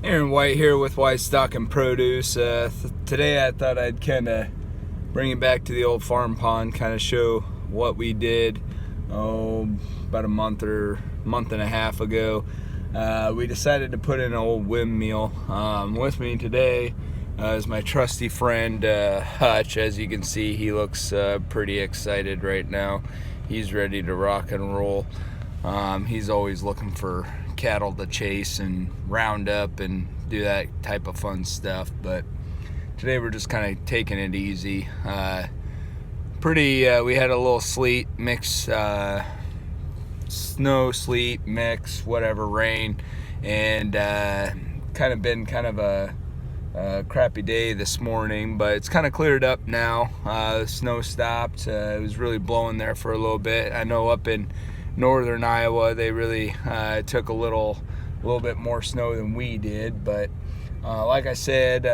Aaron White here with White Stock and Produce. Today I thought I'd kind of bring it back to the old farm pond, kind of show what we did about a month and a half ago. We decided to put in an old windmill. With me today is my trusty friend Hutch. As you can see, he looks pretty excited right now. He's ready to rock and roll. He's always looking for cattle to chase and round up and do that type of fun stuff, but today we're just kind of taking it easy. We had a little sleet mix, snow, sleet mix, whatever, rain, and kind of been kind of a crappy day this morning, but it's kind of cleared up now. The snow stopped. It was really blowing there for a little bit. I know up in northern Iowa they really took a little bit more snow than we did, but like I said,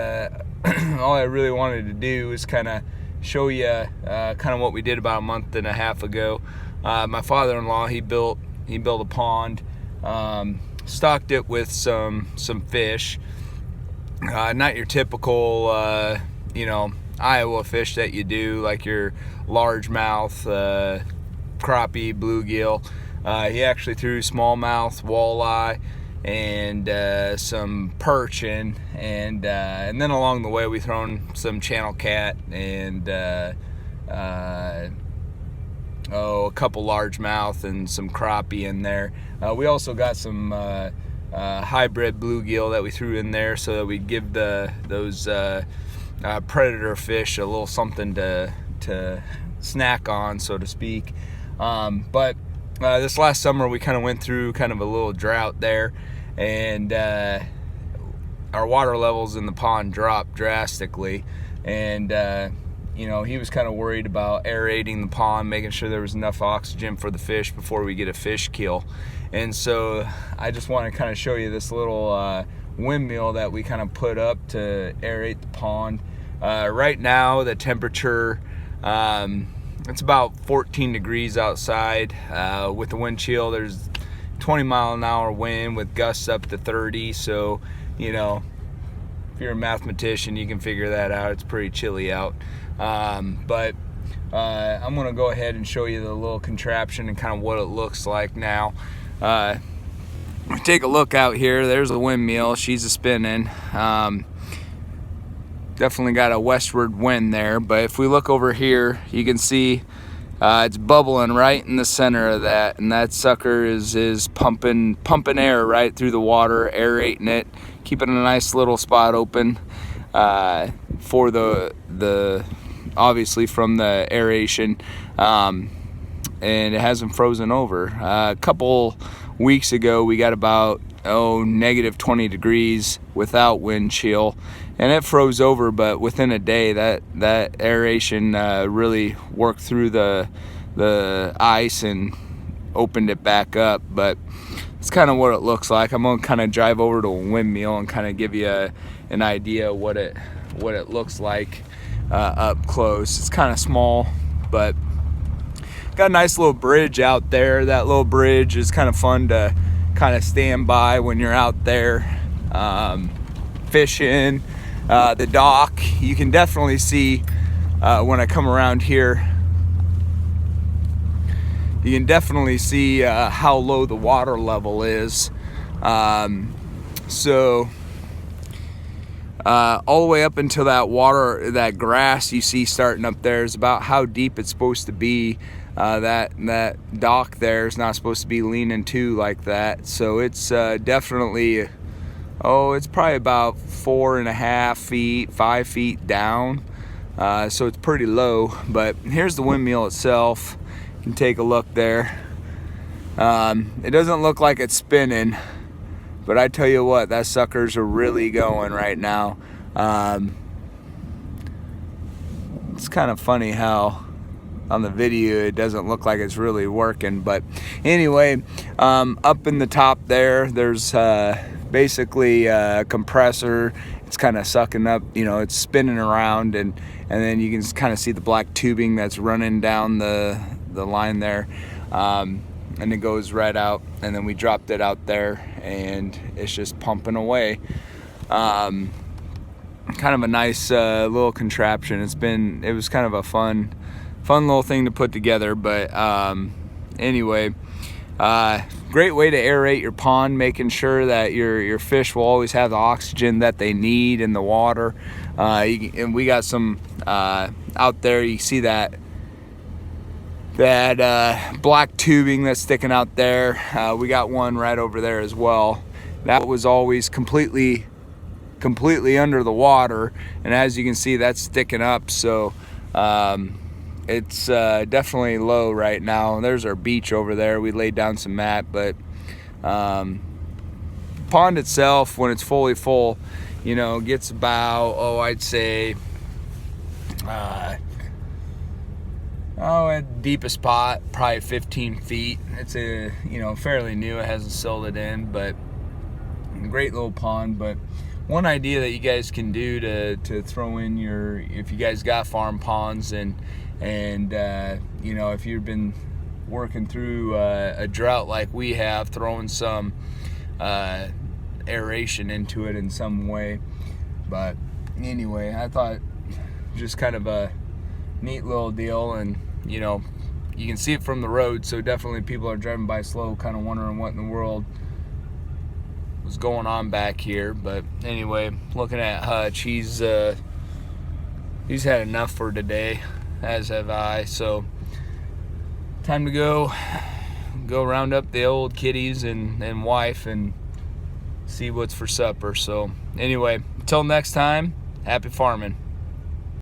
all I really wanted to do is kind of show you kind of what we did about a month and a half ago. My father-in-law, he built a pond, stocked it with some fish, not your typical Iowa fish that you do, like your largemouth, crappie, bluegill. He actually threw smallmouth, walleye, and some perch in, and then along the way we thrown some channel cat and a couple largemouth and some crappie in there. We also got some hybrid bluegill that we threw in there so that we give those predator fish a little something to snack on, so to speak. But this last summer we kind of went through kind of a little drought there, and our water levels in the pond dropped drastically, and he was kind of worried about aerating the pond, making sure there was enough oxygen for the fish before we get a fish kill. And so I just want to kind of show you this little windmill that we kind of put up to aerate the pond. Right now the temperature, it's about 14 degrees outside. With the wind chill, there's 20-mile-an-hour wind with gusts up to 30. So, if you're a mathematician, you can figure that out. It's pretty chilly out. But I'm going to go ahead and show you the little contraption and kind of what it looks like now. Take a look out here. There's a windmill. She's a spinning. Definitely got a westward wind there, but if we look over here, you can see it's bubbling right in the center of that, and that sucker is pumping air right through the water, aerating it, keeping a nice little spot open for the obviously from the aeration, and it hasn't frozen over. A couple weeks ago we got about negative 20 degrees without wind chill, and it froze over, but within a day that aeration really worked through the ice and opened it back up. But it's kind of what it looks like. I'm gonna kind of drive over to a windmill and kind of give you an idea of what it looks like up close. It's kind of small, but got a nice little bridge out there. That little bridge is kind of fun to kind of stand by when you're out there fishing. The dock, you can definitely see when I come around here, you can definitely see how low the water level is. So all the way up until that grass you see starting up there is about how deep it's supposed to be. That dock there is not supposed to be leaning to like that. So it's definitely, it's probably about 4.5 feet, 5 feet down. So it's pretty low, but here's the windmill itself. You can take a look there. It doesn't look like it's spinning, but I tell you what, that suckers are really going right now. It's kind of funny how on the video it doesn't look like it's really working, but anyway, up in the top there's basically a compressor. It's kind of sucking up, it's spinning around, and then you can kind of see the black tubing that's running down the line there, and it goes right out, and then we dropped it out there and it's just pumping away. kind of a nice little contraption. It was kind of a fun little thing to put together. But anyway, great way to aerate your pond, making sure that your fish will always have the oxygen that they need in the water. And we got some out there. You see that black tubing that's sticking out there. We got one right over there as well. That was always completely under the water, and as you can see, that's sticking up. So it's definitely low right now. There's our beach over there. We laid down some mat, but pond itself, when it's fully full, you know, gets about, I'd say at deepest spot probably 15 feet. It's fairly new. It hasn't sold it in, but a great little pond. But one idea that you guys can do to throw in if you guys got farm ponds, and if you've been working through a drought like we have, throwing some aeration into it in some way. But anyway, I thought just kind of a neat little deal. And you can see it from the road, so definitely people are driving by slow, kind of wondering what in the world was going on back here. But anyway, looking at Hutch, he's had enough for today, as have I. So time to go round up the old kitties and wife and see what's for supper. So anyway, until next time, happy farming.